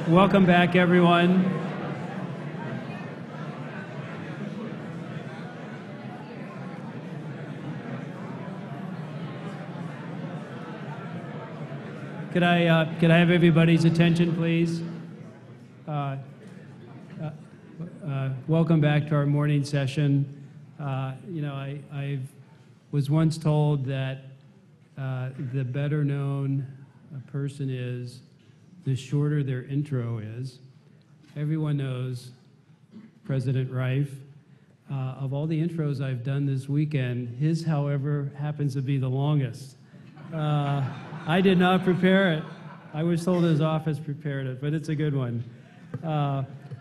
Welcome back, everyone. Could I have everybody's attention, please? Welcome back to our morning session. I was once told that the better known a person is, the shorter their intro is. Everyone knows President Reif. Of all the intros I've done this weekend, his, however, happens to be the longest. I did not prepare it. I was told his office prepared it, but it's a good one.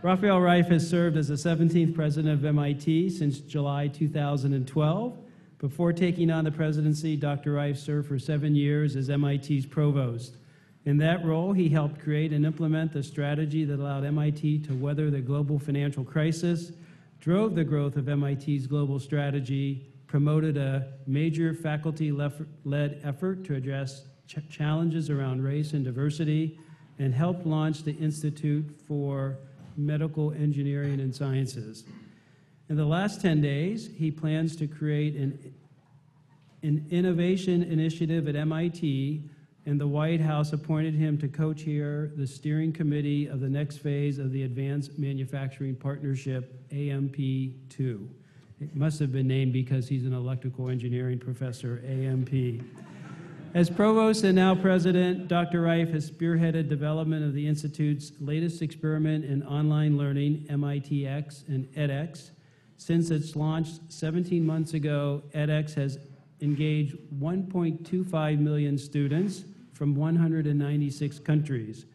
Rafael Reif has served as the 17th president of MIT since July 2012. Before taking on the presidency, Dr. Reif served for 7 years as MIT's provost. In that role, he helped create and implement the strategy that allowed MIT to weather the global financial crisis, drove the growth of MIT's global strategy, promoted a major faculty-led effort to address challenges around race and diversity, and helped launch the Institute for Medical Engineering and Sciences. In the last 10 days, he plans to create an innovation initiative at MIT, and the White House appointed him to co-chair the steering committee of the next phase of the Advanced Manufacturing Partnership, AMP2. It must have been named because he's an electrical engineering professor, AMP. As provost and now president, Dr. Reif has spearheaded development of the Institute's latest experiment in online learning, MITx and edX. Since its launch 17 months ago, edX has engaged 1.25 million students from 196 countries.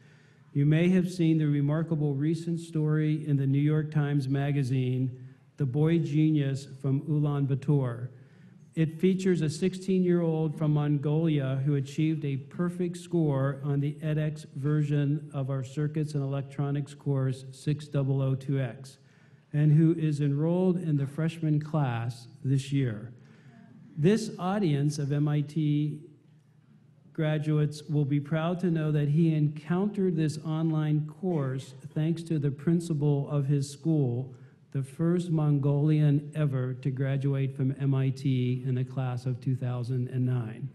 You may have seen the remarkable recent story in the New York Times Magazine, The Boy Genius from Ulaanbaatar. It features a 16-year-old from Mongolia who achieved a perfect score on the edX version of our Circuits and Electronics course 6002X, and who is enrolled in the freshman class this year. This audience of MIT graduates will be proud to know that he encountered this online course thanks to the principal of his school, the first Mongolian ever to graduate from MIT in the class of 2009.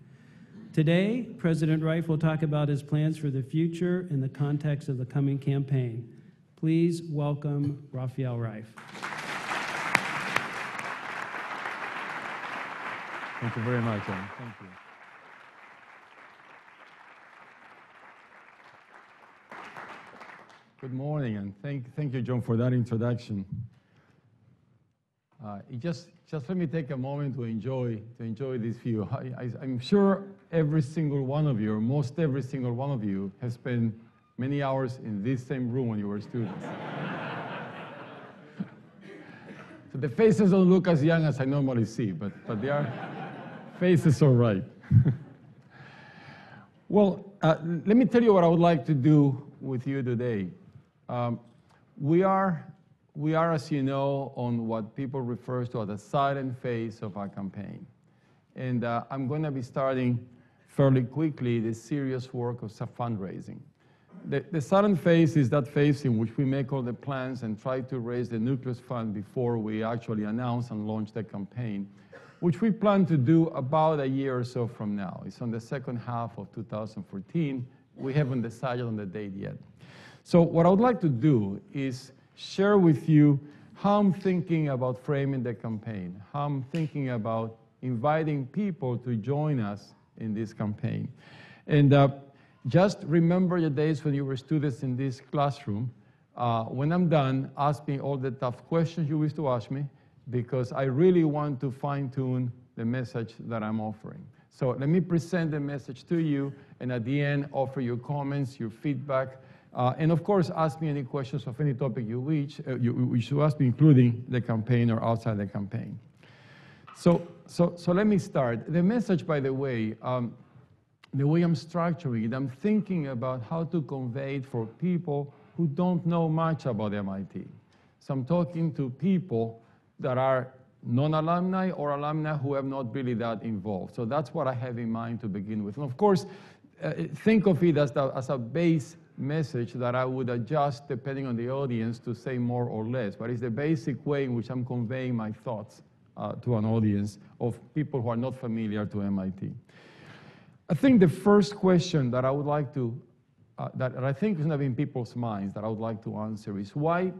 Today, President Reif will talk about his plans for the future in the context of the coming campaign. Please welcome Rafael Reif. Thank you very much, John. Thank you. Good morning, and thank you, John, for that introduction. Just let me take a moment to enjoy this view. I'm sure every single one of you, or most every single one of you, has spent many hours in this same room when you were students. So the faces don't look as young as I normally see, but they are faces all right. Well, let me tell you what I would like to do with you today. We are, as you know, on what people refer to as the silent phase of our campaign. And I'm going to be starting fairly quickly the serious work of fundraising. The silent phase is that phase in which we make all the plans and try to raise the nucleus fund before we actually announce and launch the campaign, which we plan to do about a year or so from now. It's on the second half of 2014. We haven't decided on the date yet. So what I would like to do is share with you how I'm thinking about framing the campaign, how I'm thinking about inviting people to join us in this campaign. And just remember the days when you were students in this classroom. When I'm done, ask me all the tough questions you wish to ask me, because I really want to fine-tune the message that I'm offering. So let me present the message to you, and at the end, offer your comments, your feedback, and of course, ask me any questions of any topic you wish to ask me, including the campaign or outside the campaign. So let me start. The message, by the way I'm structuring it, I'm thinking about how to convey it for people who don't know much about MIT. So I'm talking to people that are non-alumni or alumni who have not really that involved. So that's what I have in mind to begin with. And of course, think of it as a base message that I would adjust depending on the audience to say more or less, but it's the basic way in which I'm conveying my thoughts to an audience of people who are not familiar to MIT. I think the first question that I would like to, that I think is going to be in people's minds that I would like to answer is why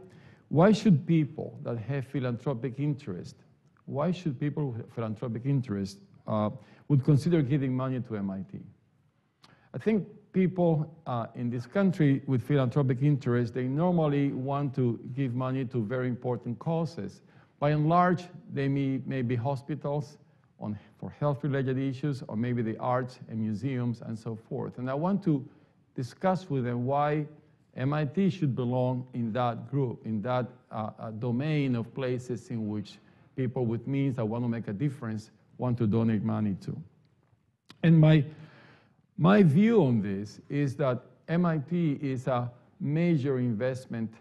should people that have philanthropic interest, why should people with philanthropic interest would consider giving money to MIT? I think people in this country with philanthropic interest, they normally want to give money to very important causes. By and large, they may be hospitals for health-related issues, or maybe the arts and museums and so forth. And I want to discuss with them why MIT should belong in that group, in that domain of places in which people with means that want to make a difference want to donate money to. And my view on this is that MIT is a major investment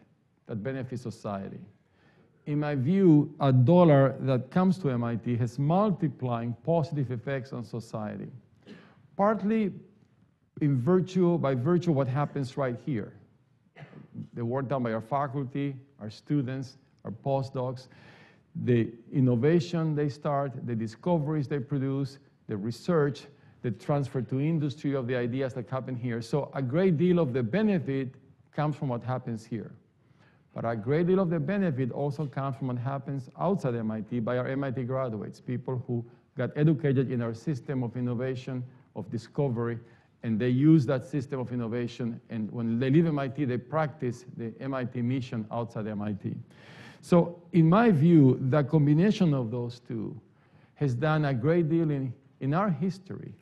that benefits society. In my view, a dollar that comes to MIT has multiplying positive effects on society, partly by virtue of what happens right here. The work done by our faculty, our students, our postdocs, the innovation they start, the discoveries they produce, the research, the transfer to industry of the ideas that happen here. So a great deal of the benefit comes from what happens here. But a great deal of the benefit also comes from what happens outside MIT by our MIT graduates, people who got educated in our system of innovation, of discovery, and they use that system of innovation, and when they leave MIT, they practice the MIT mission outside MIT. So in my view, the combination of those two has done a great deal in our history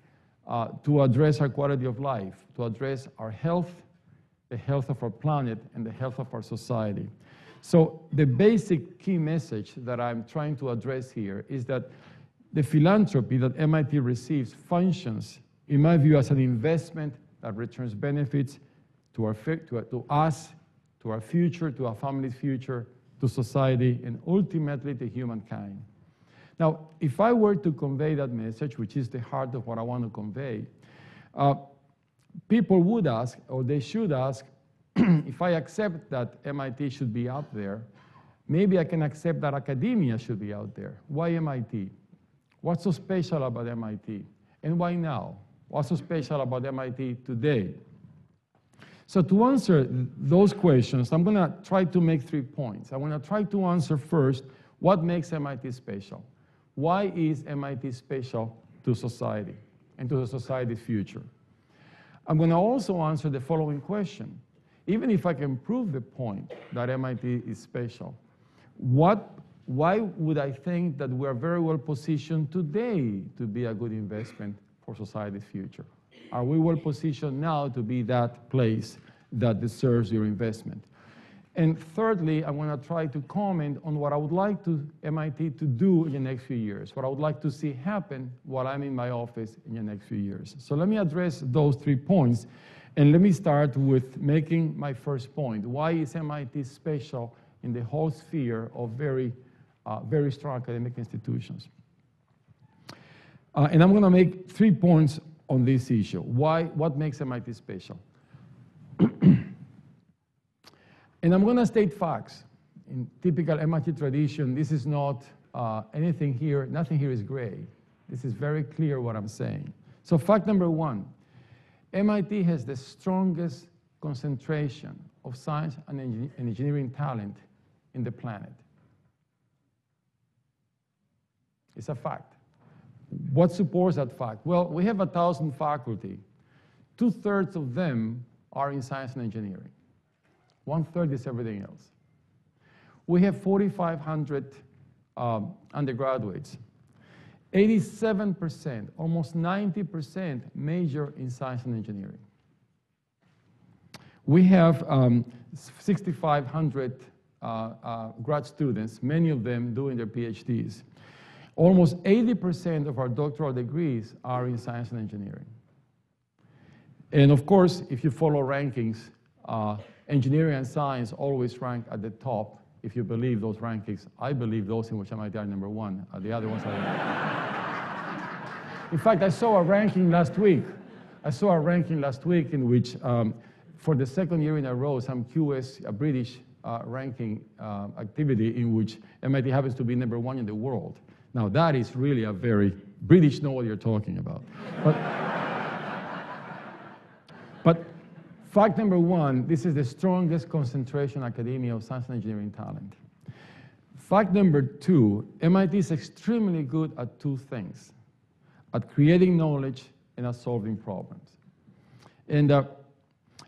to address our quality of life, to address our health, the health of our planet, and the health of our society. So the basic key message that I'm trying to address here is that the philanthropy that MIT receives functions, in my view, as an investment that returns benefits to us, to our future, to our family's future, to society, and ultimately to humankind. Now, if I were to convey that message, which is the heart of what I want to convey, people would ask, or they should ask, if I accept that MIT should be out there, maybe I can accept that academia should be out there. Why MIT? What's so special about MIT? And why now? What's so special about MIT today? So to answer those questions, I'm going to try to make 3 points. I want to try to answer first, what makes MIT special? Why is MIT special to society and to the society's future? I'm going to also answer the following question. Even if I can prove the point that MIT is special, why would I think that we're very well positioned today to be a good investment for society's future? Are we well positioned now to be that place that deserves your investment? And thirdly, I want to try to comment on what I would like MIT to do in the next few years, what I would like to see happen while I'm in my office in the next few years. So let me address those 3 points, and let me start with making my first point. Why is MIT special in the whole sphere of very strong academic institutions? And I'm going to make 3 points on this issue. What makes MIT special? And I'm going to state facts. In typical MIT tradition, this is not anything here, nothing here is gray. This is very clear what I'm saying. So fact number 1, MIT has the strongest concentration of science and engineering talent in the planet. It's a fact. What supports that fact? Well, we have 1,000 faculty. 2/3 of them are in science and engineering. 1/3 is everything else. We have 4,500 undergraduates. 87%, almost 90% major in science and engineering. We have 6,500 grad students, many of them doing their PhDs. Almost 80% of our doctoral degrees are in science and engineering. And of course, if you follow rankings, engineering and science always rank at the top. If you believe those rankings, I believe those in which MIT are number 1. The other ones are. In fact, I saw a ranking last week. In which for the second year in a row, some QS, a British ranking activity in which MIT happens to be #1 in the world. Now, that is really a very British know what you're talking about. But fact number one, this is the strongest concentration academia of science and engineering talent. Fact number two, MIT is extremely good at two things, at creating knowledge and at solving problems. And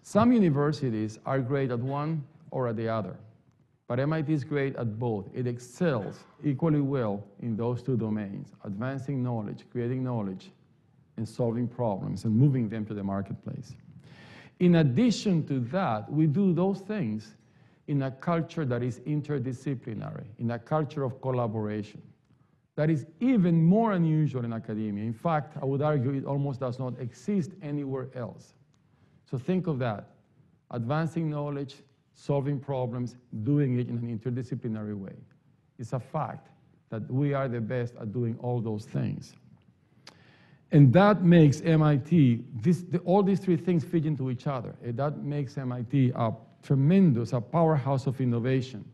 some universities are great at one or at the other, but MIT is great at both. It excels equally well in those two domains, advancing knowledge, creating knowledge, and solving problems and moving them to the marketplace. In addition to that, we do those things in a culture that is interdisciplinary, in a culture of collaboration. That is even more unusual in academia. In fact, I would argue it almost does not exist anywhere else. So think of that, advancing knowledge, solving problems, doing it in an interdisciplinary way. It's a fact that we are the best at doing all those things. And that makes MIT, all these three things fit into each other. And that makes MIT a tremendous, a powerhouse of innovation.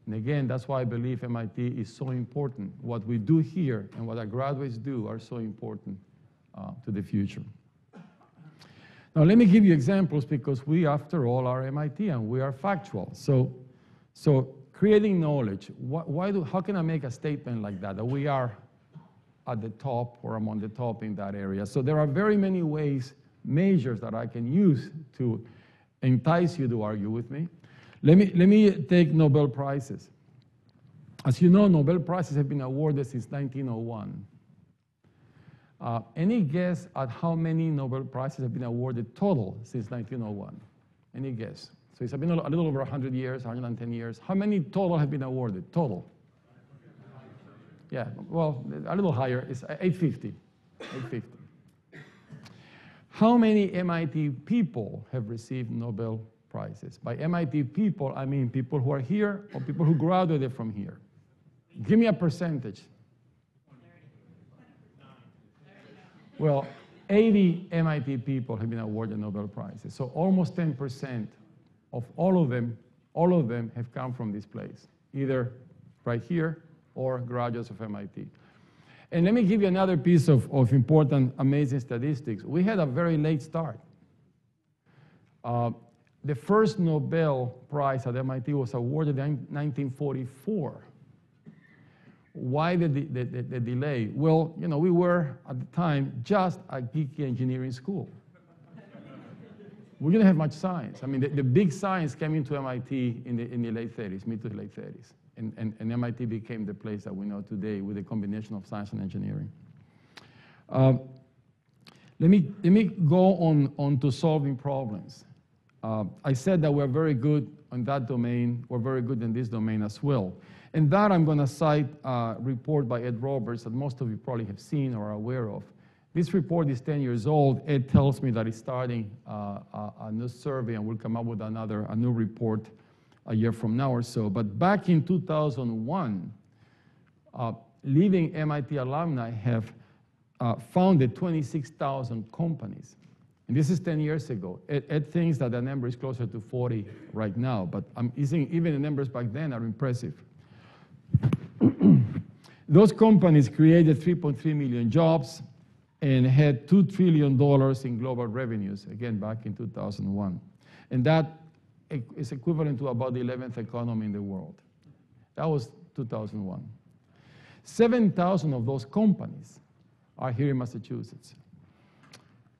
And again, that's why I believe MIT is so important. What we do here and what our graduates do are so important to the future. Now, let me give you examples because we, after all, are MIT and we are factual. So creating knowledge, how can I make a statement like that we are at the top or among the top in that area? So there are very many ways, measures that I can use to entice you to argue with me. Let me take Nobel Prizes. As you know, Nobel Prizes have been awarded since 1901. Any guess at how many Nobel Prizes have been awarded total since 1901? Any guess? So it's been a little over 100 years, 110 years. How many total have been awarded? Total? Yeah, well, a little higher. It's 850. 850. How many MIT people have received Nobel Prizes? By MIT people, I mean people who are here or people who graduated from here. Give me a percentage. Well, 80 MIT people have been awarded Nobel Prizes. So almost 10% of all of them have come from this place, either right here or graduates of MIT. And let me give you another piece of important, amazing statistics. We had a very late start. The first Nobel Prize at MIT was awarded in 1944. Why the delay? Well, you know, we were, at the time, just a geeky engineering school. We didn't have much science. I mean, the big science came into MIT in the late 30s, mid to the late 30s. And MIT became the place that we know today with a combination of science and engineering. Let me go on to solving problems. I said that we're very good in that domain. We're very good in this domain as well. And that I'm going to cite a report by Ed Roberts that most of you probably have seen or are aware of. This report is 10 years old. Ed tells me that he's starting a new survey and will come up with a new report a year from now or so. But back in 2001, leaving MIT alumni have founded 26,000 companies. And this is 10 years ago. Ed thinks that the number is closer to 40 right now, but even the numbers back then are impressive. Those companies created 3.3 million jobs and had $2 trillion in global revenues, again, back in 2001. And that is equivalent to about the 11th economy in the world. That was 2001. 7,000 of those companies are here in Massachusetts.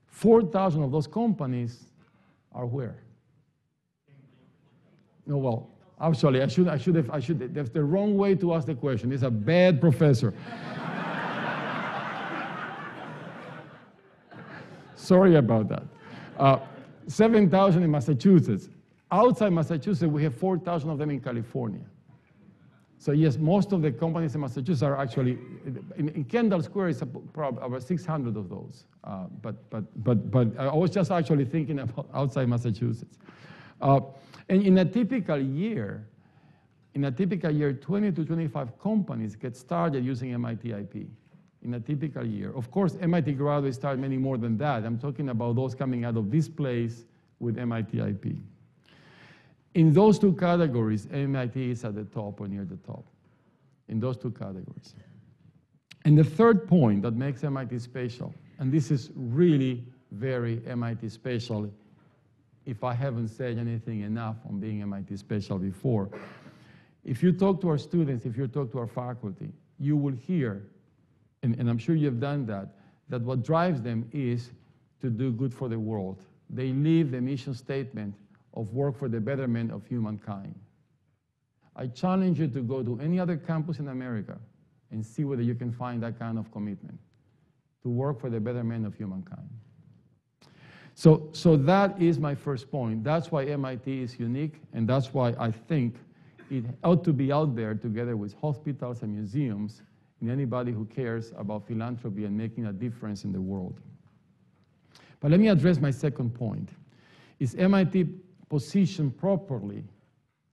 4,000 of those companies are where? No, well, actually, I should have, that's the wrong way to ask the question. It's a bad professor. Sorry about that. 7,000 in Massachusetts. Outside Massachusetts, we have 4,000 of them in California. So yes, most of the companies in Massachusetts are actually, in Kendall Square, it's about 600 of those. But I was just actually thinking about outside Massachusetts. And in a typical year, 20 to 25 companies get started using MIT IP. In a typical year. Of course, MIT graduates start many more than that. I'm talking about those coming out of this place, with MIT IP. In those two categories, MIT is at the top or near the top, in those two categories. And the third point that makes MIT special, and this is really very MIT special, if I haven't said anything enough on being MIT special before, if you talk to our students, if you talk to our faculty, you will hear, and I'm sure you've done that what drives them is to do good for the world. They live the mission statement of work for the betterment of humankind. I challenge you to go to any other campus in America and see whether you can find that kind of commitment to work for the betterment of humankind. So that is my first point. That's why MIT is unique, and that's why I think it ought to be out there together with hospitals and museums and anybody who cares about philanthropy and making a difference in the world. But let me address my second point. Is MIT positioned properly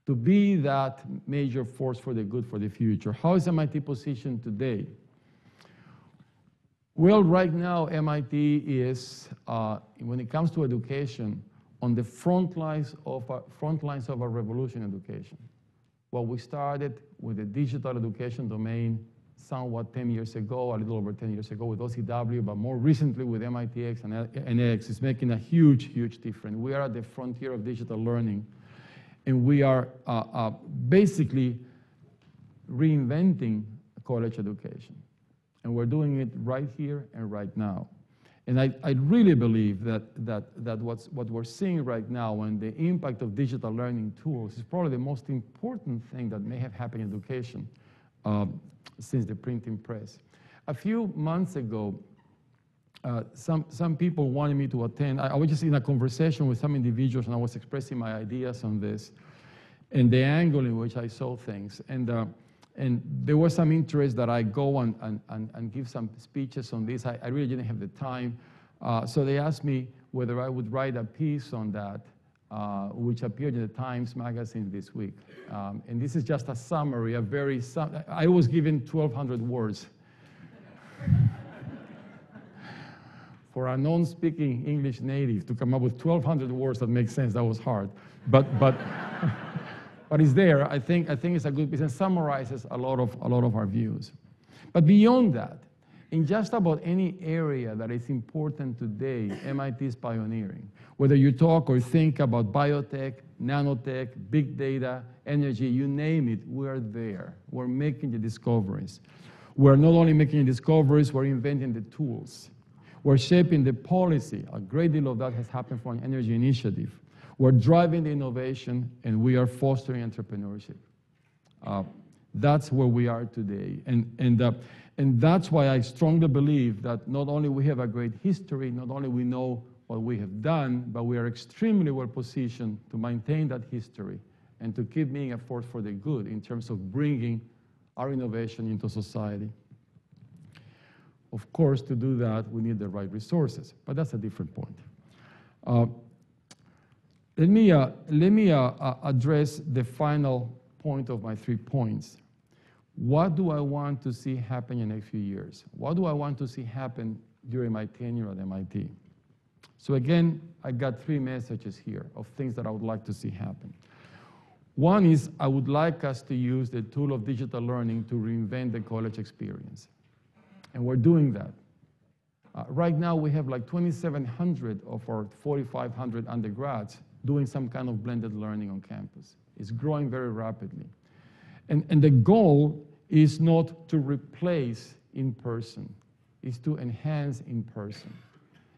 to be that major force for the good for the future? How is MIT positioned today? Well, right now, MIT is, when it comes to education, on the front lines of a revolution in education. Well, we started with the digital education domain somewhat 10 years ago, a little over 10 years ago with OCW, but more recently with MITx and X, it's making a huge, huge difference. We are at the frontier of digital learning, and we are basically reinventing college education. And we're doing it right here and right now. And I really believe that what we're seeing right now and the impact of digital learning tools is probably the most important thing that may have happened in education since the printing press. A few months ago, some people wanted me to attend. I was just in a conversation with some individuals, and I was expressing my ideas on this and the angle in which I saw things. And there was some interest that I go and give some speeches on this. I really didn't have the time. So they asked me whether I would write a piece on that, which appeared in the Times magazine this week. And this is just a summary, I was given 1,200 words. For a non-speaking English native to come up with 1,200 words that make sense, that was hard. But it's there. I think it's a good piece and summarizes a lot of our views. But beyond that, in just about any area that is important today, MIT is pioneering. Whether you talk or think about biotech, nanotech, big data, energy, you name it, we're there. We're making the discoveries. We're not only making the discoveries, we're inventing the tools. We're shaping the policy. A great deal of that has happened for an energy initiative. We're driving the innovation, and we are fostering entrepreneurship. That's where we are today. And that's why I strongly believe that not only we have a great history, not only we know what we have done, but we are extremely well positioned to maintain that history and to keep being a force for the good in terms of bringing our innovation into society. Of course, to do that, we need the right resources, but that's a different point. Let me address the final point of my 3 points. What do I want to see happen in the next few years? What do I want to see happen during my tenure at MIT? So again, I got 3 messages here of things that I would like to see happen. One is I would like us to use the tool of digital learning to reinvent the college experience. And we're doing that. Right now, we have like 2,700 of our 4,500 undergrads doing some kind of blended learning on campus. It's growing very rapidly. And the goal is not to replace in-person. It's to enhance in-person.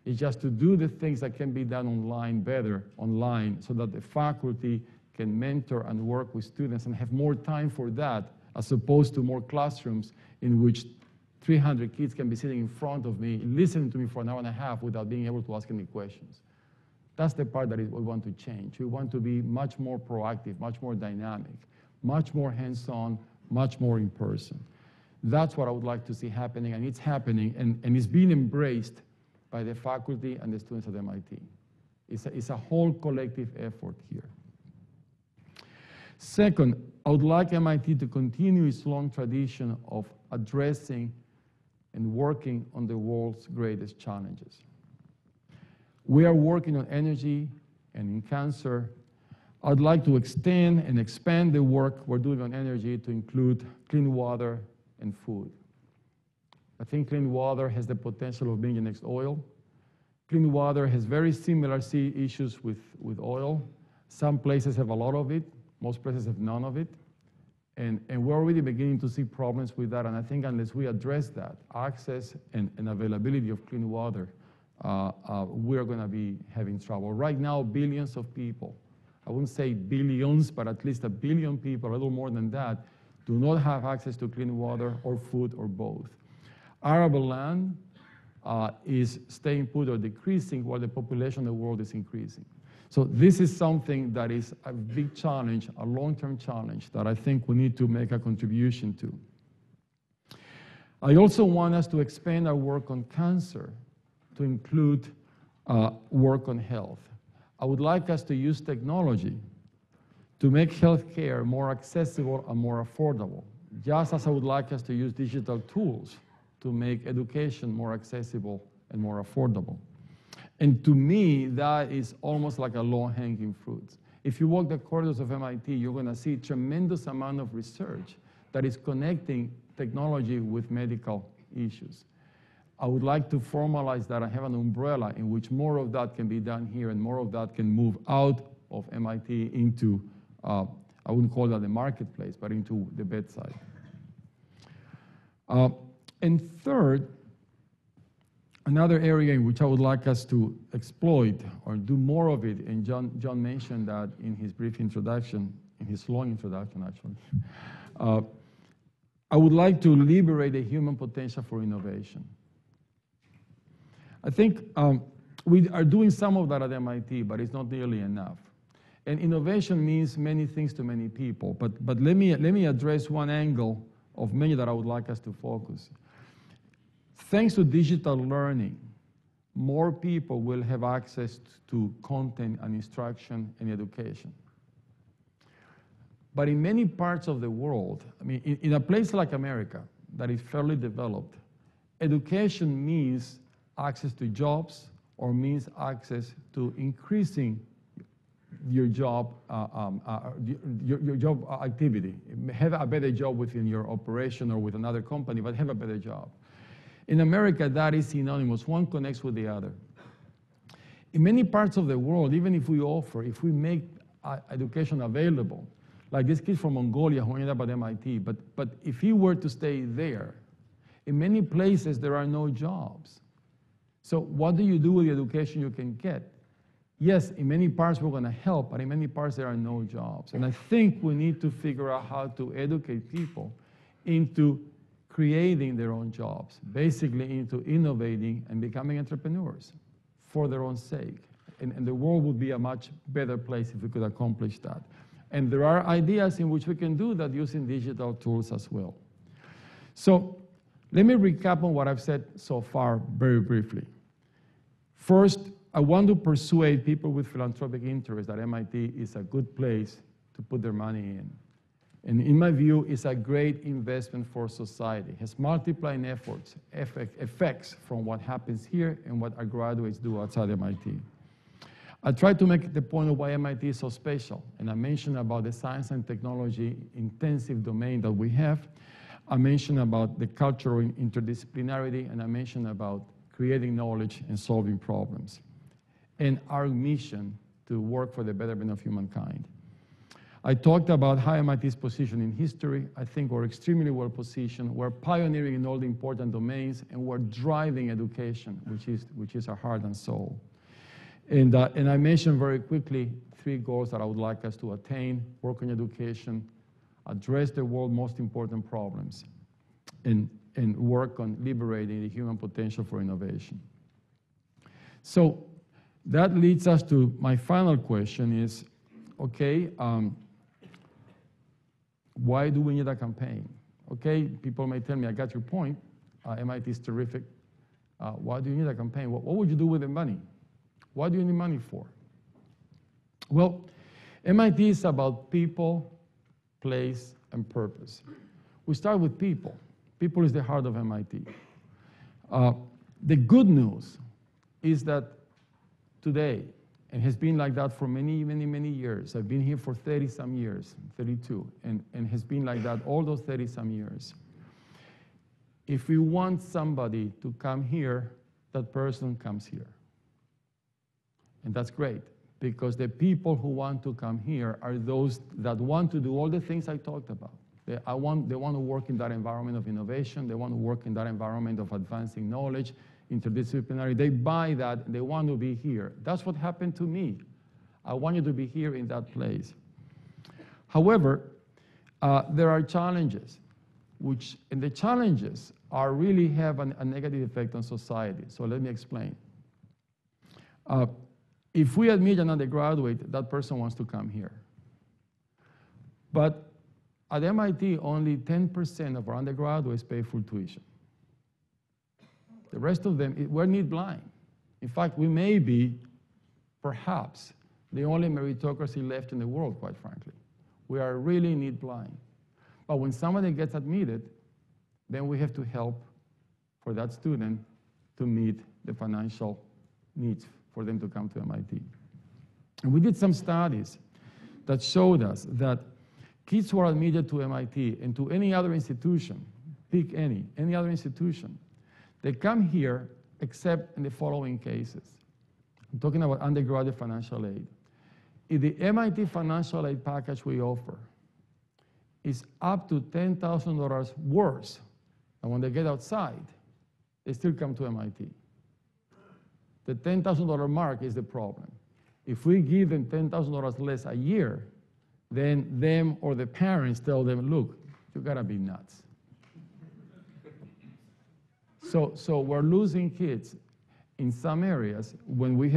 It's just to do the things that can be done online better online so that the faculty can mentor and work with students and have more time for that as opposed to more classrooms in which 300 kids can be sitting in front of me, listening to me for an hour and a half without being able to ask any questions. That's the part that we want to change. We want to be much more proactive, much more dynamic, much more hands-on, much more in person. That's what I would like to see happening, and it's happening, and it's being embraced by the faculty and the students at MIT. It's a whole collective effort here. Second, I would like MIT to continue its long tradition of addressing and working on the world's greatest challenges. We are working on energy And in cancer, I'd like to extend and expand the work we're doing on energy to include clean water and food. I think clean water has the potential of being the next oil. Clean water has very similar issues with oil. Some places have a lot of it. Most places have none of it. And we're already beginning to see problems with that. And I think unless we address that, access and availability of clean water, we're going to be having trouble. Right now, billions of people, I wouldn't say billions, but at least 1 billion people, a little more than that, do not have access to clean water or food or both. Arable land is staying put or decreasing while the population of the world is increasing. So this is something that is a big challenge, a long-term challenge that I think we need to make a contribution to. I also want us to expand our work on cancer to include work on health. I would like us to use technology to make healthcare more accessible and more affordable, just as I would like us to use digital tools to make education more accessible and more affordable. And to me, that is almost like a low-hanging fruit. If you walk the corridors of MIT, you're going to see a tremendous amount of research that is connecting technology with medical issues. I would like to formalize that and have an umbrella in which more of that can be done here and more of that can move out of MIT into, I wouldn't call that the marketplace, but into the bedside. And third, another area in which I would like us to exploit or do more of it, and John mentioned that in his brief introduction, in his long introduction actually, I would like to liberate the human potential for innovation. I think we are doing some of that at MIT, but it's not nearly enough. And innovation means many things to many people, but let me address one angle of many that I would like us to focus. Thanks to digital learning, more people will have access to content and instruction and education. But in many parts of the world, I mean, in a place like America that is fairly developed, education means access to jobs or means access to increasing your job, your job activity. Have a better job within your operation or with another company, but have a better job. In America, that is synonymous. One connects with the other. In many parts of the world, even if we make education available, like this kid from Mongolia who ended up at MIT, but if he were to stay there, in many places there are no jobs. So what do you do with the education you can get? Yes, in many parts we're going to help, but in many parts there are no jobs. And I think we need to figure out how to educate people into creating their own jobs, basically into innovating and becoming entrepreneurs for their own sake. And the world would be a much better place if we could accomplish that. And there are ideas in which we can do that using digital tools as well. So let me recap on what I've said so far very briefly. First, I want to persuade people with philanthropic interests that MIT is a good place to put their money in. And in my view, it's a great investment for society. It has multiplying effects from what happens here and what our graduates do outside MIT. I tried to make the point of why MIT is so special, and I mentioned about the science and technology intensive domain that we have. I mentioned about the cultural interdisciplinarity, and I mentioned about creating knowledge and solving problems, and our mission to work for the betterment of humankind. I talked about how MIT's position in history. I think we're extremely well positioned. We're pioneering in all the important domains, and we're driving education, which is our heart and soul. And I mentioned very quickly 3 goals that I would like us to attain: work on education, address the world's most important problems, and work on liberating the human potential for innovation. So that leads us to my final question is, okay, why do we need a campaign? Okay, people may tell me, I got your point, MIT is terrific. Why do you need a campaign? What would you do with the money? What do you need money for? Well, MIT is about people, place, and purpose. We start with people. People is the heart of MIT. The good news is that today, and has been like that for many, many, many years. I've been here for 30-some years, 32, and has been like that all those 30-some years. If we want somebody to come here, that person comes here. And that's great, because the people who want to come here are those that want to do all the things I talked about. They want to work in that environment of innovation. They want to work in that environment of advancing knowledge, interdisciplinary. They buy that. They want to be here. That's what happened to me. I want you to be here in that place. However, there are challenges, and the challenges really have a negative effect on society. So let me explain. If we admit an undergraduate, that person wants to come here. But at MIT, only 10% of our undergraduates pay full tuition. The rest of them, we're need blind. In fact, we may be, perhaps, the only meritocracy left in the world, quite frankly. We are really need blind. But when somebody gets admitted, then we have to help for that student to meet the financial needs for them to come to MIT. And we did some studies that showed us that kids who are admitted to MIT and to any other institution, pick any other institution, they come here except in the following cases. I'm talking about undergraduate financial aid. If the MIT financial aid package we offer is up to $10,000 worse than when they get outside, they still come to MIT. The $10,000 mark is the problem. If we give them $10,000 less a year, then them or the parents tell them, look, you gotta be nuts. So we're losing kids in some areas when we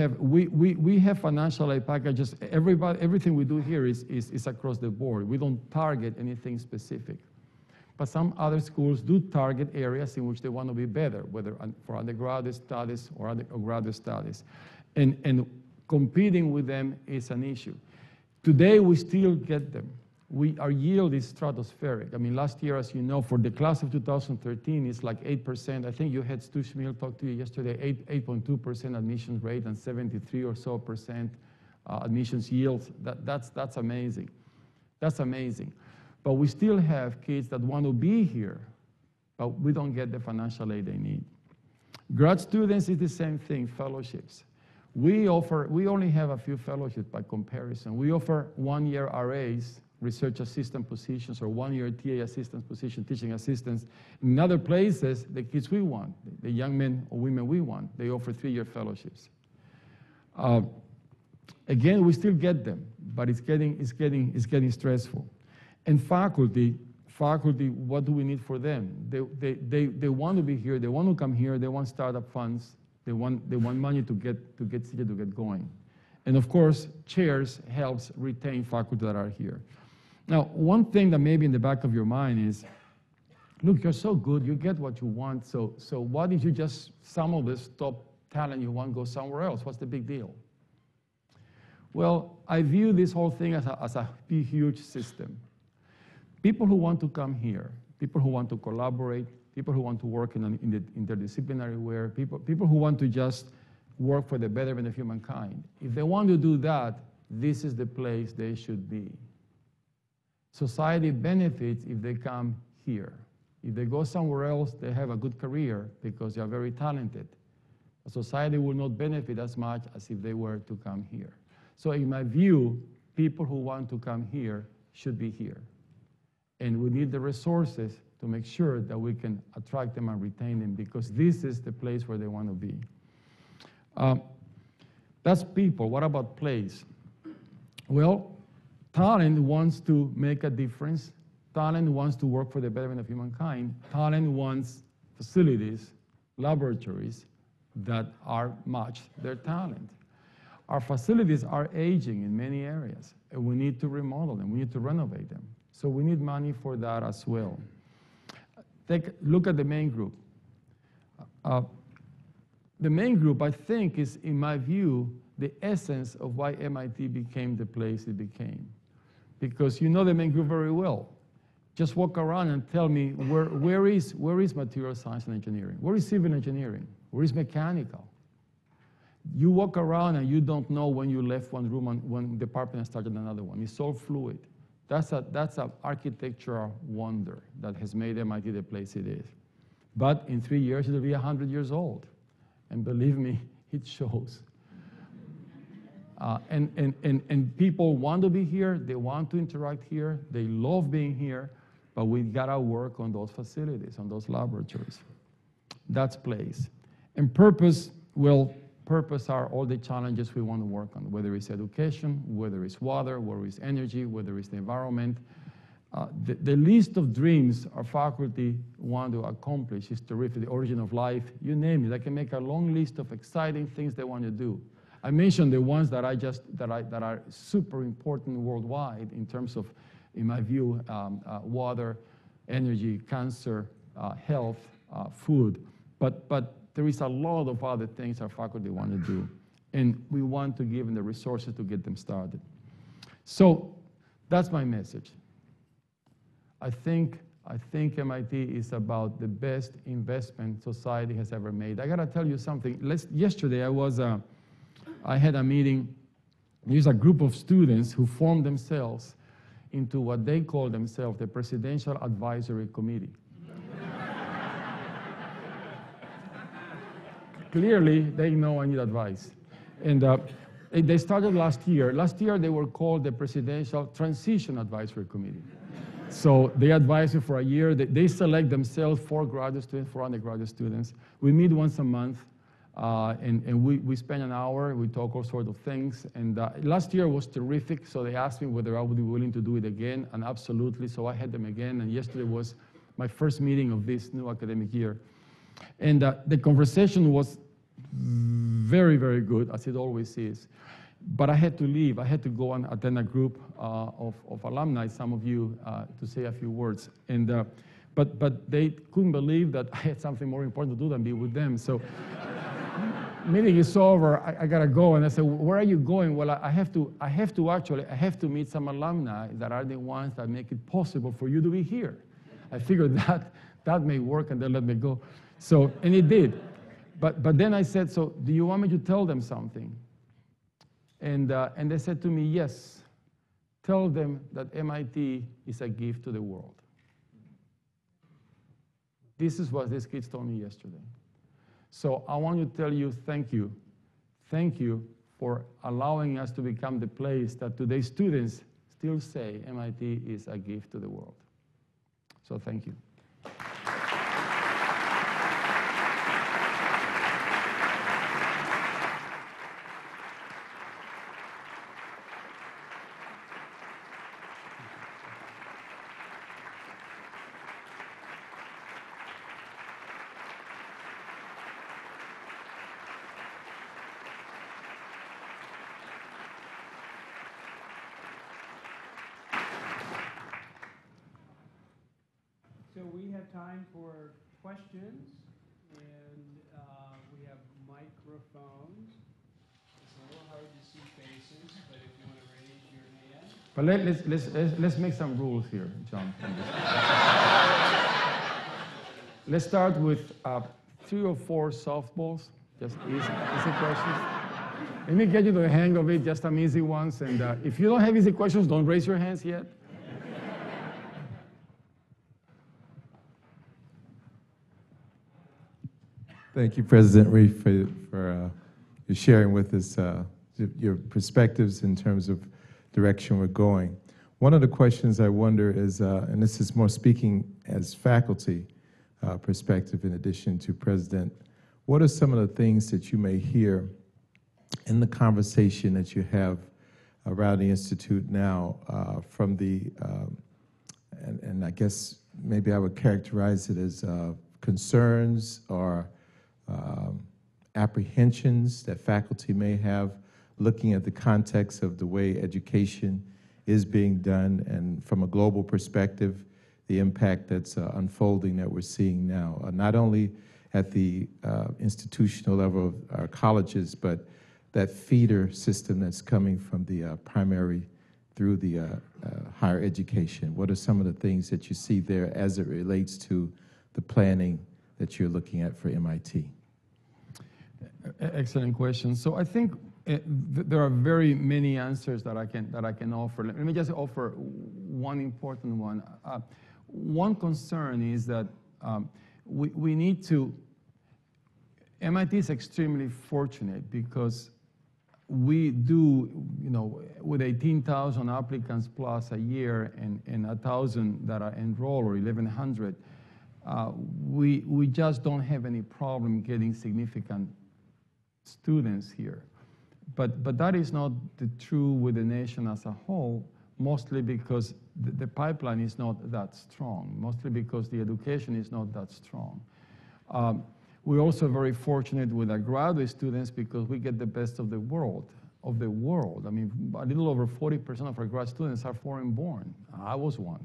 have financial aid packages. Everything we do here is across the board. We don't target anything specific. But some other schools do target areas in which they want to be better, whether for undergraduate studies or graduate studies. And competing with them is an issue. Today, we still get them. Our yield is stratospheric. I mean, last year, as you know, for the class of 2013, it's like 8%. I think you had Stu Schmiel talk to you yesterday, 8.2% admissions rate and 73 or so percent admissions yields. That's amazing. That's amazing. But we still have kids that want to be here, but we don't get the financial aid they need. Grad students is the same thing, fellowships. We only have a few fellowships by comparison. We offer one-year RAs, research assistant positions, or one-year TA assistant position, teaching assistants. In other places, the kids we want, the young men or women we want, they offer 3-year fellowships. Again, we still get them, but it's getting stressful. And faculty, what do we need for them? They want to be here, they want to come here, they want startup funds, they want money to get seated, to get going. And of course, chairs helps retain faculty that are here. Now, one thing that may be in the back of your mind is, look, you're so good, you get what you want, so why did you just, some of this top talent you want go somewhere else? What's the big deal? Well, I view this whole thing as a huge system. People who want to come here, people who want to collaborate, people who want to work in the interdisciplinary way, people who want to just work for the betterment of humankind. If they want to do that, this is the place they should be. Society benefits if they come here. If they go somewhere else, they have a good career because they are very talented. Society will not benefit as much as if they were to come here. So in my view, people who want to come here should be here. And we need the resources to make sure that we can attract them and retain them, because this is the place where they want to be. That's people. What about place? Well, talent wants to make a difference. Talent wants to work for the betterment of humankind. Talent wants facilities, laboratories that match their talent. Our facilities are aging in many areas, and we need to remodel them. We need to renovate them. So we need money for that as well. Look at the main group. The main group, I think, is, in my view, the essence of why MIT became the place it became. Because you know the main group very well. Just walk around and tell me, where is material science and engineering? Where is civil engineering? Where is mechanical? You walk around and you don't know when you left one room and when department started another one. It's all fluid. That's an architectural wonder that has made MIT the place it is. But in 3 years, it'll be 100 years old. And believe me, it shows. And people want to be here. They want to interact here. They love being here. But we got to work on those facilities, on those laboratories. That's place. And purpose, well, purpose are all the challenges we want to work on, whether it's education, whether it's water, whether it's energy, whether it's the environment. The list of dreams our faculty want to accomplish is terrific. The origin of life, you name it. I can make a long list of exciting things they want to do. I mentioned the ones that are super important worldwide in terms of, in my view, water, energy, cancer, health, food. But there is a lot of other things our faculty want to do, and we want to give them the resources to get them started. So that's my message. I think MIT is about the best investment society has ever made. I got to tell you something. Yesterday I had a meeting. There's a group of students who formed themselves into what they call themselves the Presidential Advisory Committee. Clearly, they know I need advice. And they started last year. Last year, they were called the Presidential Transition Advisory Committee. So they advise you for a year. They select themselves 4 graduate students, 4 undergraduate students. We meet once a month, and we spend an hour. We talk all sorts of things. And last year was terrific, so they asked me whether I would be willing to do it again, and absolutely. So I had them again, and yesterday was my first meeting of this new academic year. And the conversation was very, very good, as it always is. But I had to leave. I had to go and attend a group of alumni, some of you, to say a few words. And but they couldn't believe that I had something more important to do than be with them. So meeting is over. I gotta go. And I said, where are you going? Well, I have to meet some alumni that are the ones that make it possible for you to be here. I figured that may work, and they let me go. So, and it did. But then I said, so do you want me to tell them something? And they said to me, yes, tell them that MIT is a gift to the world. This is what these kids told me yesterday. So I want to tell you thank you. Thank you for allowing us to become the place that today's students still say MIT is a gift to the world. So thank you. So we have time for questions, and we have microphones. It's a little hard to see faces, but if you want to raise your hand. But let's make some rules here, John. Let's start with 3 or 4 softballs, just easy questions. Let me get you the hang of it, just some easy ones. And if you don't have easy questions, don't raise your hands yet. Thank you, President Reif, for your sharing with us your perspectives in terms of direction we're going. One of the questions I wonder is, and this is more speaking as faculty perspective in addition to President, what are some of the things that you may hear in the conversation that you have around the Institute now from the, and I guess maybe I would characterize it as concerns or apprehensions that faculty may have looking at the context of the way education is being done, and from a global perspective, the impact that's unfolding that we're seeing now, not only at the institutional level of our colleges, but that feeder system that's coming from the primary through the higher education. What are some of the things that you see there as it relates to the planning that you're looking at for MIT? Excellent question. So I think there are very many answers that I can offer. Let me just offer one important one. One concern is that we need to. MIT is extremely fortunate because we do, with 18,000 applicants plus a year and 1,000 that are enrolled, or 1,100, we just don't have any problem getting significant students here. But that is not true with the nation as a whole, mostly because the pipeline is not that strong, mostly because the education is not that strong. We're also very fortunate with our graduate students because we get the best of the world. I mean, a little over 40% of our grad students are foreign born. I was one.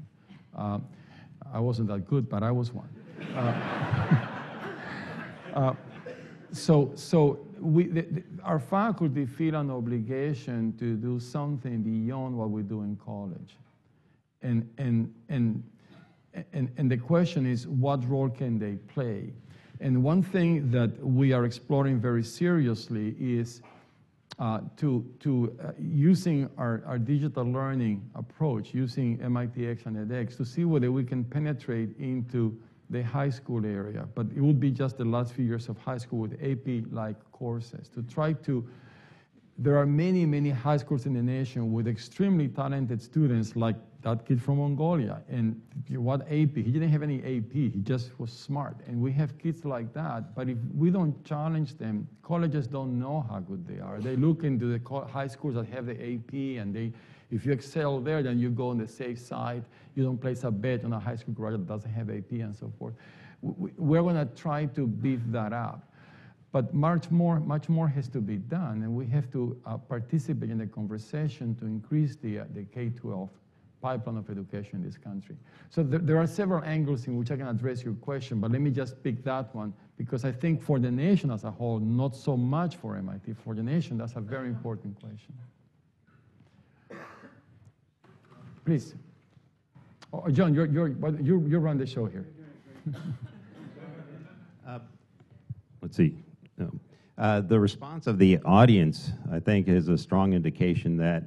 I wasn't that good, but I was one. So our faculty feel an obligation to do something beyond what we do in college. And the question is, what role can they play? And one thing that we are exploring very seriously is using our digital learning approach, using MITx and edX, to see whether we can penetrate into the high school area. But it would be just the last few years of high school with AP-like courses to try to. There are many, many high schools in the nation with extremely talented students, like that kid from Mongolia. And what AP? He didn't have any AP. He just was smart. And we have kids like that. But if we don't challenge them, colleges don't know how good they are. They look into the high schools that have the AP, and if you excel there, then you go on the safe side. You don't place a bet on a high school graduate that doesn't have AP and so forth. We're going to try to beef that up. But much more has to be done, and we have to participate in the conversation to increase the K-12 pipeline of education in this country. So there are several angles in which I can address your question, but let me just pick that one, because I think for the nation as a whole, not so much for MIT, for the nation, that's a very important question. Please. Oh, John, you run the show here. Let's see. The response of the audience, I think, is a strong indication that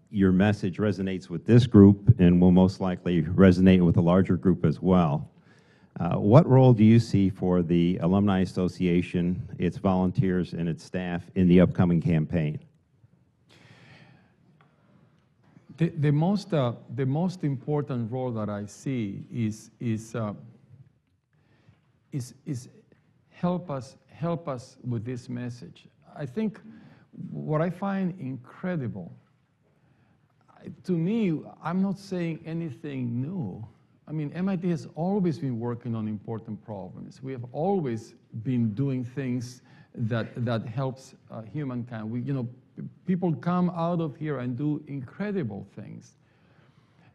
your message resonates with this group and will most likely resonate with a larger group as well. What role do you see for the Alumni Association, its volunteers, and its staff in the upcoming campaign? The most important role that I see is help us with this message. I think what I find incredible, to me, I'm not saying anything new. I mean, MIT has always been working on important problems. We have always been doing things that helps humankind. People come out of here and do incredible things.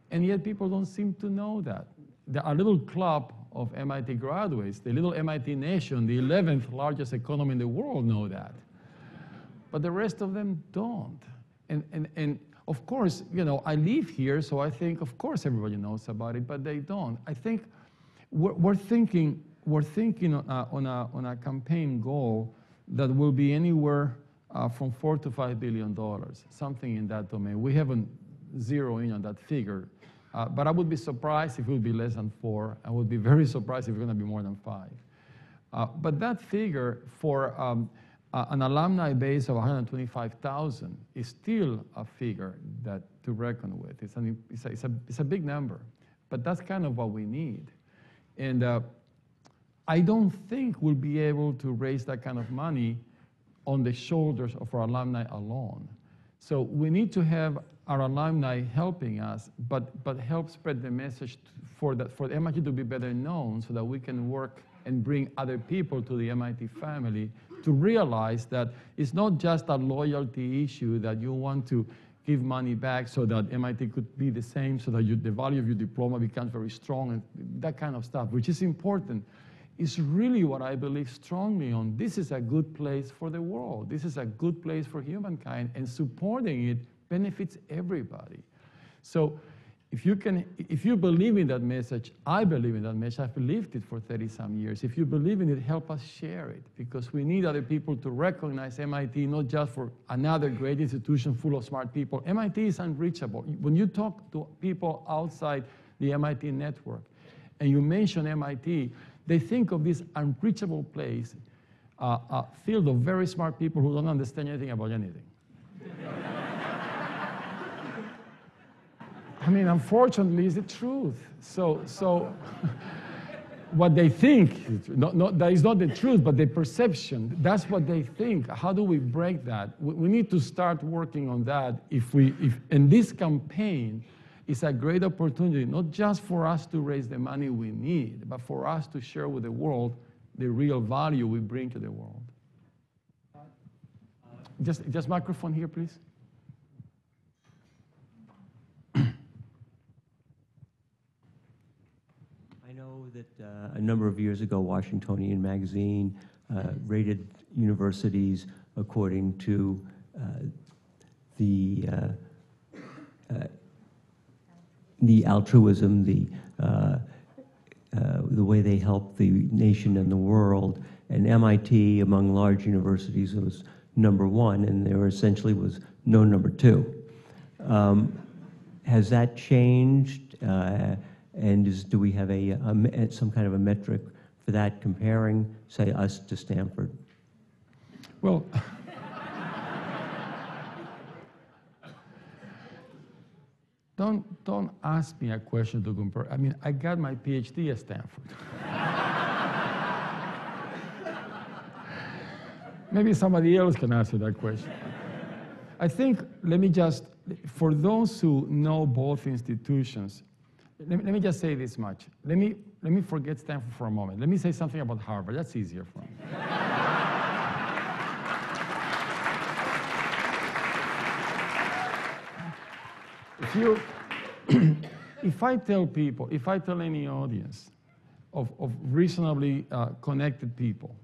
And yet people don't seem to know that. A little club of MIT graduates, the little MIT nation, the 11th largest economy in the world, know that. But the rest of them don't. And of course, I live here, so I think, of course, everybody knows about it, but they don't. I think we're thinking on a campaign goal that will be anywhere from $4 to $5 billion, something in that domain. We haven't zeroed in on that figure. But I would be surprised if it would be less than 4. I would be very surprised if it's going to be more than 5. But that figure for an alumni base of 125,000 is still a figure to reckon with. It's a big number, but that's kind of what we need. And I don't think we'll be able to raise that kind of money on the shoulders of our alumni alone. So we need to have our alumni helping us, but help spread the message for MIT to be better known, so that we can work and bring other people to the MIT family to realize that it's not just a loyalty issue, that you want to give money back so that MIT could be the same, so that the value of your diploma becomes very strong, and that kind of stuff, which is important. Is really what I believe strongly on. This is a good place for the world. This is a good place for humankind, and supporting it benefits everybody. So If you believe in that message, I believe in that message. I've believed it for 30-some years. If you believe in it, help us share it, because we need other people to recognize MIT not just for another great institution full of smart people. MIT is unreachable. When you talk to people outside the MIT network and you mention MIT, they think of this unreachable place filled of very smart people who don't understand anything about anything. I mean, unfortunately, it's the truth. So what they think, that is not the truth, but the perception, that's what they think. How do we break that? We need to start working on that. And this campaign is a great opportunity, not just for us to raise the money we need, but for us to share with the world the real value we bring to the world. Just microphone here, please. I know that a number of years ago, Washingtonian magazine rated universities according to the altruism, the way they help the nation and the world. And MIT, among large universities, was #1, and there essentially was no #2. Has that changed? And do we have some kind of a metric for that, comparing, say, us to Stanford? Well, don't ask me a question to compare. I mean, I got my PhD at Stanford. Maybe somebody else can answer that question. I think, let me just, for those who know both institutions, let me just say this much. Let me forget Stanford for a moment. Let me say something about Harvard. That's easier for me. If I tell people, if I tell any audience of reasonably connected people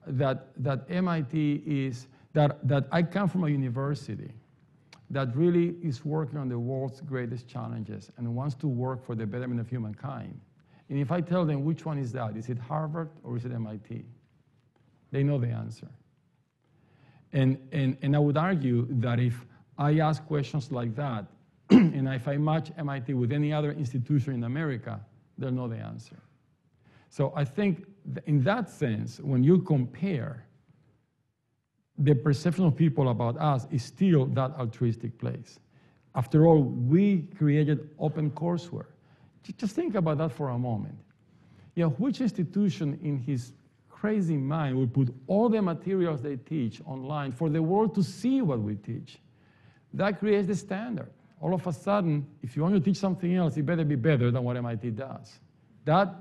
that MIT is, that I come from a university that really is working on the world's greatest challenges and wants to work for the betterment of humankind. And if I tell them which one is that, is it Harvard or is it MIT? They know the answer. And I would argue that if I ask questions like that, and if I match MIT with any other institution in America, they'll know the answer. So I think in that sense, when you compare, the perception of people about us is still that altruistic place. After all, we created open courseware. Just think about that for a moment. You know, which institution in his crazy mind would put all the materials they teach online for the world to see what we teach? That creates the standard. All of a sudden, if you want to teach something else, it better be better than what MIT does. That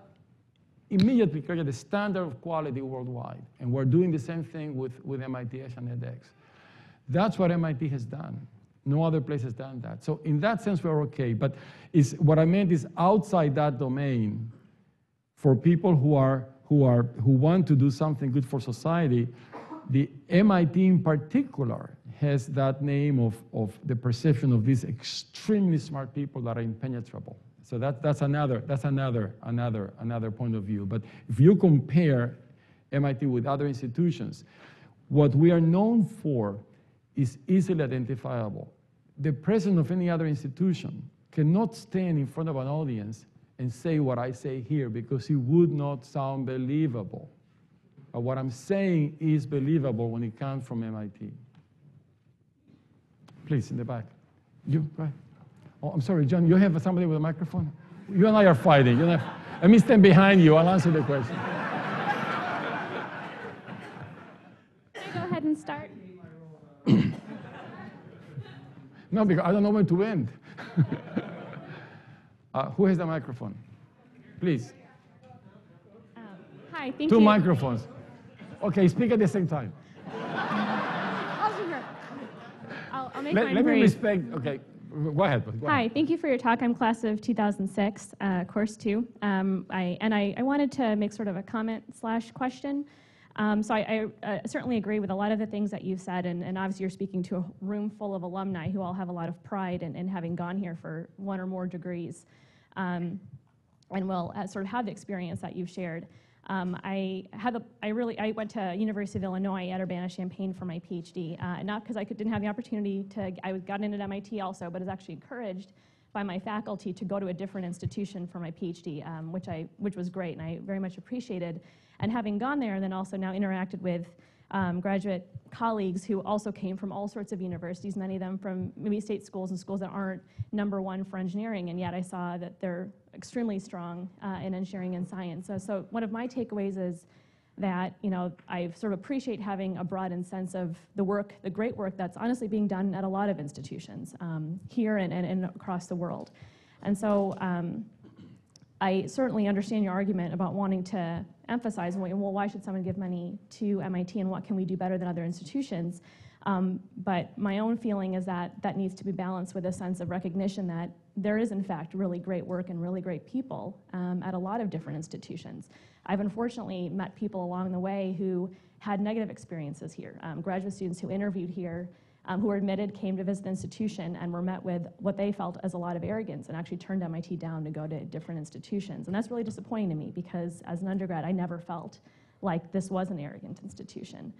immediately created the standard of quality worldwide. And we're doing the same thing with MIT and edX. That's what MIT has done. No other place has done that. So in that sense, we're okay. But what I meant is outside that domain, for people who want to do something good for society, the MIT in particular has that name of the perception of these extremely smart people that are impenetrable. So that's another point of view. But if you compare MIT with other institutions, what we are known for is easily identifiable. The president of any other institution cannot stand in front of an audience and say what I say here because it would not sound believable. But what I'm saying is believable when it comes from MIT. Please, in the back. You, go ahead. Oh, I'm sorry, John, you have somebody with a microphone? You and I are fighting. Let me stand behind you. I'll answer the question. Can I go ahead and start? No, because I don't know when to end. Who has the microphone? Please. Hi, thank you. Two microphones. Okay, speak at the same time. I'll make mine Let me brief. respect, okay, go ahead. Hi, thank you for your talk. I'm class of 2006, course 2. I wanted to make sort of a comment/question. So I certainly agree with a lot of the things that you've said, and obviously you're speaking to a room full of alumni who all have a lot of pride in having gone here for one or more degrees, and will sort of have the experience that you've shared. I went to University of Illinois at Urbana-Champaign for my PhD, not because I didn't have the opportunity I got in at MIT also, but was actually encouraged by my faculty to go to a different institution for my PhD, which was great, and I very much appreciated. And having gone there, then also now interacted with graduate colleagues who also came from all sorts of universities, many of them from maybe state schools and schools that aren't #1 for engineering, and yet I saw that they're extremely strong in engineering and science. So one of my takeaways is that, I sort of appreciate having a broadened sense of the great work that's honestly being done at a lot of institutions here and across the world. And so I certainly understand your argument about wanting to emphasize, well, why should someone give money to MIT and what can we do better than other institutions? But my own feeling is that that needs to be balanced with a sense of recognition that there is, in fact, really great work and really great people at a lot of different institutions. I've unfortunately met people along the way who had negative experiences here, graduate students who interviewed here, who were admitted, came to visit the institution, and were met with what they felt as a lot of arrogance and actually turned MIT down to go to different institutions. And that's really disappointing to me because as an undergrad, I never felt like this was an arrogant institution.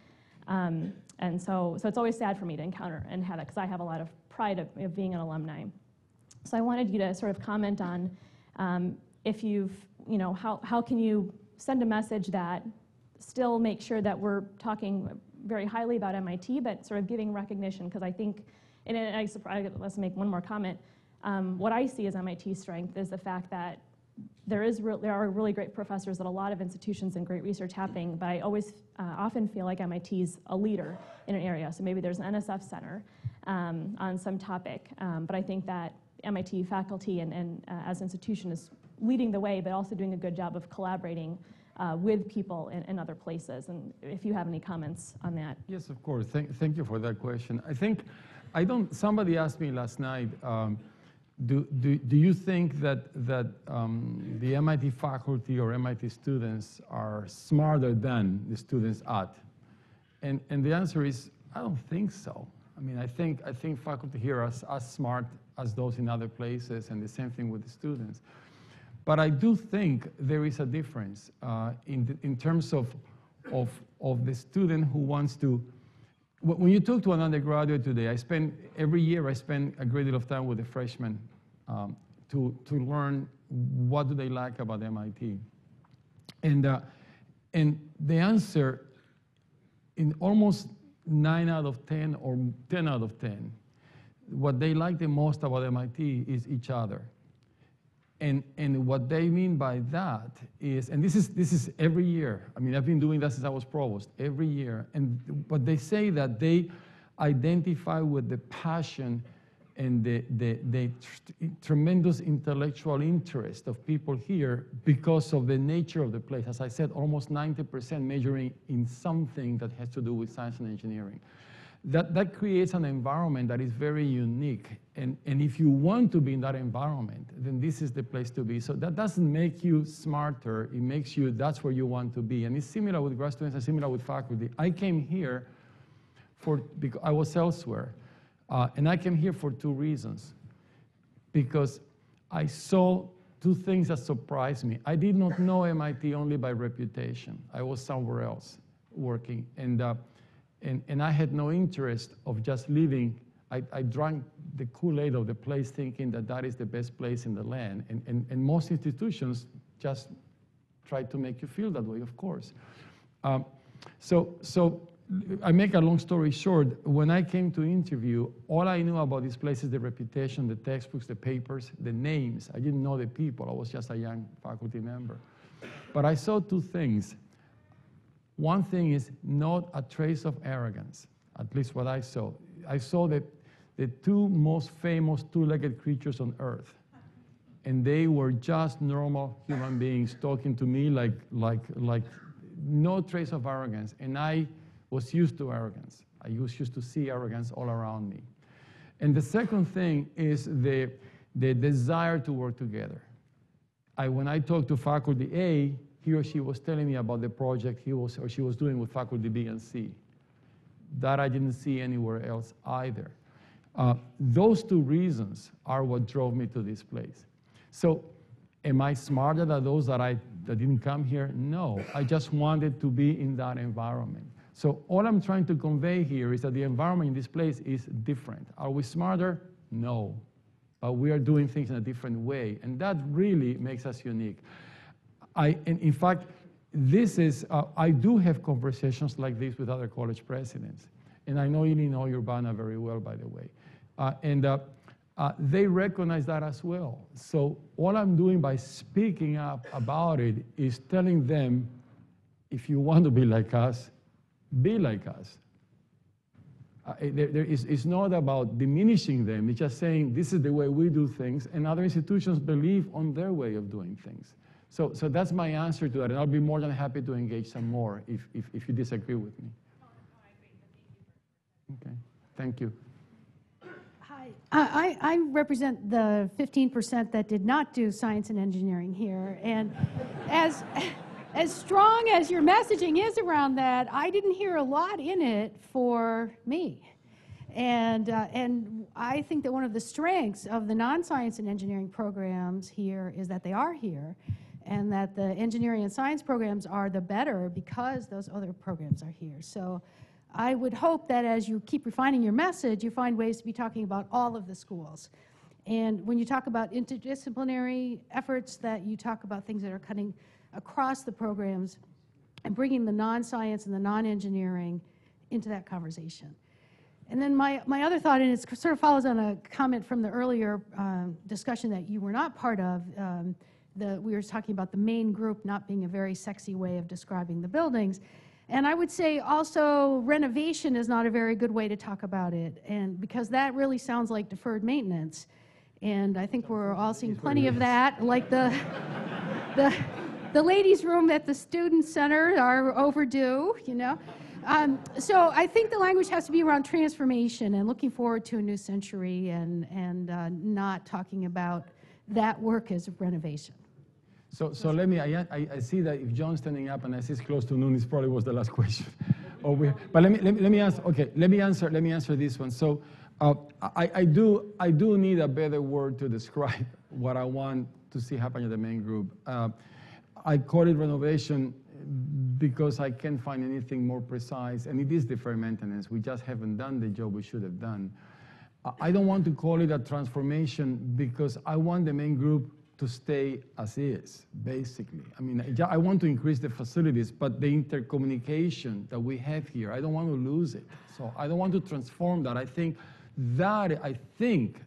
And so it's always sad for me to encounter and have that because I have a lot of pride of being an alumni. So I wanted you to sort of comment on if how can you send a message that still makes sure that we're talking very highly about MIT, but sort of giving recognition, because I think, let's make one more comment. What I see as MIT's strength is the fact that there are really great professors at a lot of institutions and great research happening, but I often feel like MIT's a leader in an area. So maybe there's an NSF center on some topic, but I think that MIT faculty and as an institution is leading the way, but also doing a good job of collaborating with people in other places. And if you have any comments on that. Yes, of course. Thank you for that question. Somebody asked me last night, do you think that the MIT faculty or MIT students are smarter than the students at? And the answer is, I don't think so. I mean, I think faculty here are as smart as those in other places, and the same thing with the students. But I do think there is a difference in terms of the student who wants to. When you talk to an undergraduate today, every year I spend a great deal of time with the freshmen to learn what do they like about MIT. And the answer in almost 9 out of 10 or 10 out of 10, what they like the most about MIT is each other. And what they mean by that is, and this is every year. I mean, I've been doing that since I was provost, every year. But they say that they identify with the passion and the tremendous intellectual interest of people here because of the nature of the place. As I said, almost 90% majoring in something that has to do with science and engineering. That creates an environment that is very unique. And if you want to be in that environment, then this is the place to be. So that doesn't make you smarter. It makes you, that's where you want to be. And it's similar with grad students and similar with faculty. I came here because I was elsewhere. And I came here for 2 reasons. Because I saw 2 things that surprised me. I did not know MIT only by reputation. I was somewhere else working. And I had no interest of just living. I drank the Kool-Aid of the place thinking that is the best place in the land. And most institutions just try to make you feel that way, of course. So I make a long story short. When I came to interview, all I knew about this place is the reputation, the textbooks, the papers, the names. I didn't know the people. I was just a young faculty member. But I saw 2 things. One thing is not a trace of arrogance, at least what I saw. I saw the 2 most famous 2-legged creatures on Earth. And they were just normal human beings talking to me like no trace of arrogance. And I was used to arrogance. I was used to see arrogance all around me. And the second thing is the desire to work together. When I talk to faculty A, he or she was telling me about the project he was or she was doing with faculty B and C. That I didn't see anywhere else either. Those two reasons are what drove me to this place. So am I smarter than those that didn't come here? No, I just wanted to be in that environment. So all I'm trying to convey here is that the environment in this place is different. Are we smarter? No, but we are doing things in a different way, and that really makes us unique. And in fact, this is, I do have conversations like this with other college presidents. And I know Illinois Urbana very well, by the way. They recognize that as well. So all I'm doing by speaking up about it is telling them, if you want to be like us, be like us. It's not about diminishing them. It's just saying this is the way we do things, and other institutions believe on their way of doing things. So that's my answer to that, and I'll be more than happy to engage some more if you disagree with me. Okay, thank you. Hi, I represent the 15% that did not do science and engineering here, and as strong as your messaging is around that, I didn't hear a lot in it for me. And I think that one of the strengths of the non-science and engineering programs here is that they are here, and that the engineering and science programs are the better because those other programs are here. So I would hope that as you keep refining your message, you find ways to be talking about all of the schools. And when you talk about interdisciplinary efforts, that you talk about things that are cutting across the programs and bringing the non-science and the non-engineering into that conversation. And then my other thought, and it sort of follows on a comment from the earlier discussion that you were not part of, we were talking about the main group not being a very sexy way of describing the buildings. And I would say also renovation is not a very good way to talk about it, and because that really sounds like deferred maintenance. And I think we're all seeing plenty of that, like the ladies' room at the student center are overdue, you know. So I think the language has to be around transformation and looking forward to a new century, and not talking about that work as renovation. So let me, I see that if John's standing up and I see it's close to noon, this probably was the last question. But let me answer, okay, let me answer this one. So I do need a better word to describe what I want to see happen in the main group. I call it renovation because I can't find anything more precise, and it is deferred maintenance. We just haven't done the job we should have done. I don't want to call it a transformation because I want the main group to stay as is, basically. I mean, I want to increase the facilities, but the intercommunication that we have here, I don't want to lose it. So I don't want to transform that. I think that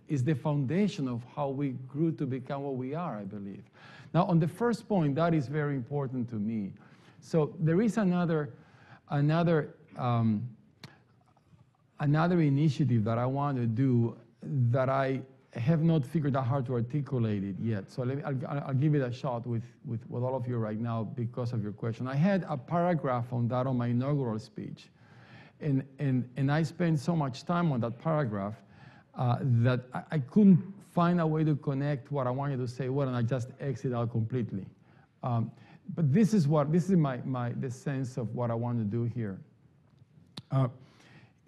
is the foundation of how we grew to become what we are, I believe. Now, on the first point, that is very important to me. So there is another initiative that I want to do that I have not figured out how to articulate it yet. So I'll give it a shot with all of you right now because of your question. I had a paragraph on that on my inaugural speech. And I spent so much time on that paragraph that I couldn't find a way to connect what I wanted to say well, and I just exited out completely. But this is the sense of what I want to do here.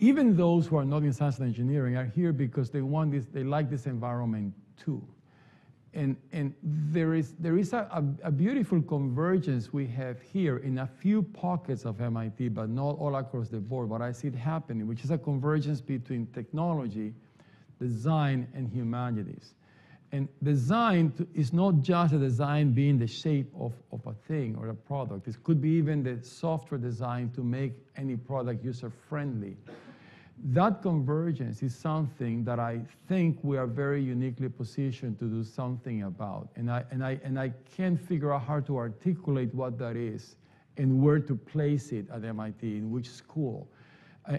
Even those who are not in science and engineering are here because they want this, they like this environment too. And there is a beautiful convergence we have here in a few pockets of MIT, but not all across the board, but I see it happening, which is a convergence between technology, design, and humanities. And design is not just a design being the shape of a thing or a product. It could be even the software design to make any product user-friendly. That convergence is something that I think we are very uniquely positioned to do something about. And I can't figure out how to articulate what that is and where to place it at MIT, in which school.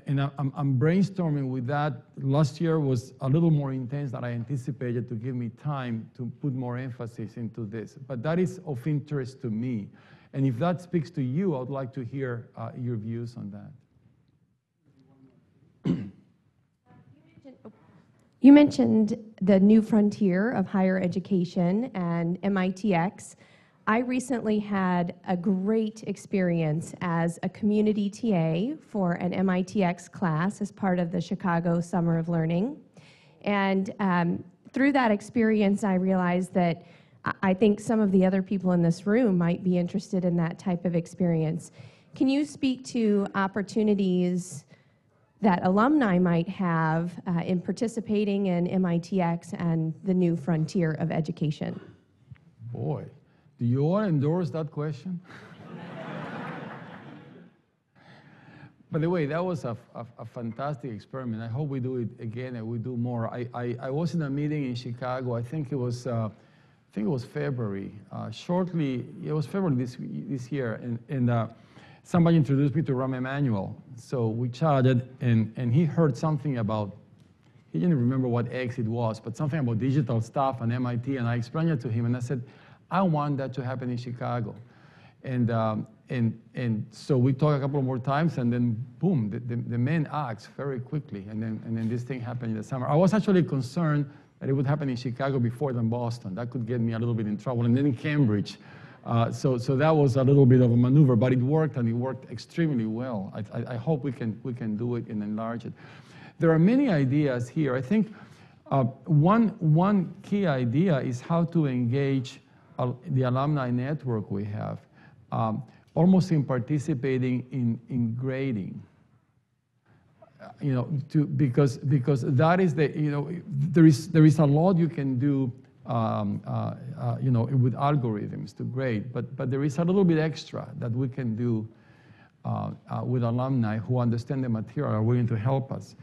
And I'm brainstorming with that. Last year was a little more intense than I anticipated to give me time to put more emphasis into this. But that is of interest to me. And if that speaks to you, I would like to hear your views on that. You mentioned the new frontier of higher education and MITx. I recently had a great experience as a community TA for an MITx class as part of the Chicago Summer of Learning. And through that experience, I realized that I think some of the other people in this room might be interested in that type of experience. Can you speak to opportunities that alumni might have in participating in MITx and the new frontier of education? Boy, do you all endorse that question? By the way, that was a fantastic experiment. I hope we do it again and we do more. I was in a meeting in Chicago. I think it was February. It was February this year, and somebody introduced me to Rahm Emanuel. So we chatted, and he heard something about, he didn't remember what X it was, but something about digital stuff and MIT, and I explained it to him, and I said, I want that to happen in Chicago. And so we talked a couple more times, and then boom, the man acts very quickly, and then this thing happened in the summer. I was actually concerned that it would happen in Chicago before than Boston. That could get me a little bit in trouble, and then in Cambridge. So that was a little bit of a maneuver, but it worked, and it worked extremely well. I hope we can do it and enlarge it. There are many ideas here. I think one key idea is how to engage the alumni network we have, almost in participating in grading. Because that is there is a lot you can do with algorithms to grade, but there is a little bit extra that we can do with alumni who understand the material, are willing to help us.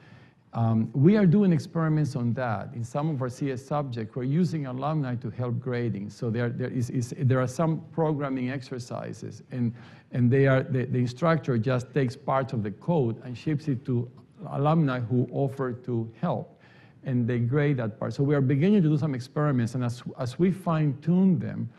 We are doing experiments on that. In some of our CS subjects, we're using alumni to help grading. So there are some programming exercises, and the instructor just takes parts of the code and ships it to alumni who offer to help, and they grade that part. So we are beginning to do some experiments, and as we fine-tune them,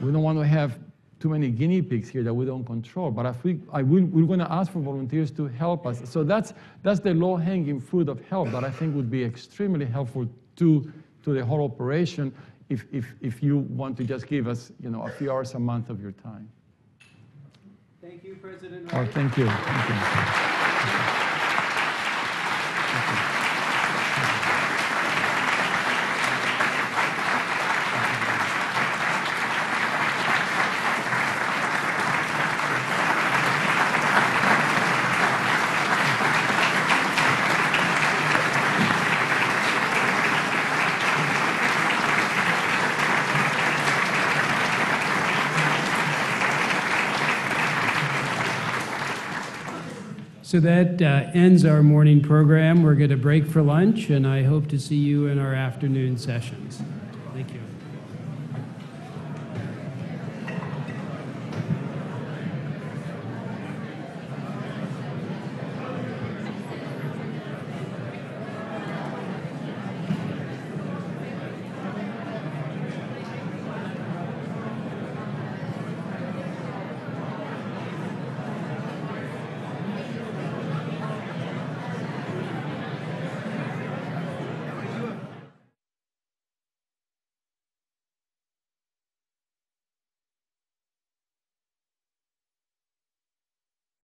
we don't want to have too many guinea pigs here that we don't control, but we're going to ask for volunteers to help us. So that's the low-hanging fruit of help that I think would be extremely helpful to the whole operation if you want to just give us a few hours a month of your time. Thank you, President Reif. Thank you. Thank you. So that ends our morning program. We're going to break for lunch, and I hope to see you in our afternoon sessions. Thank you.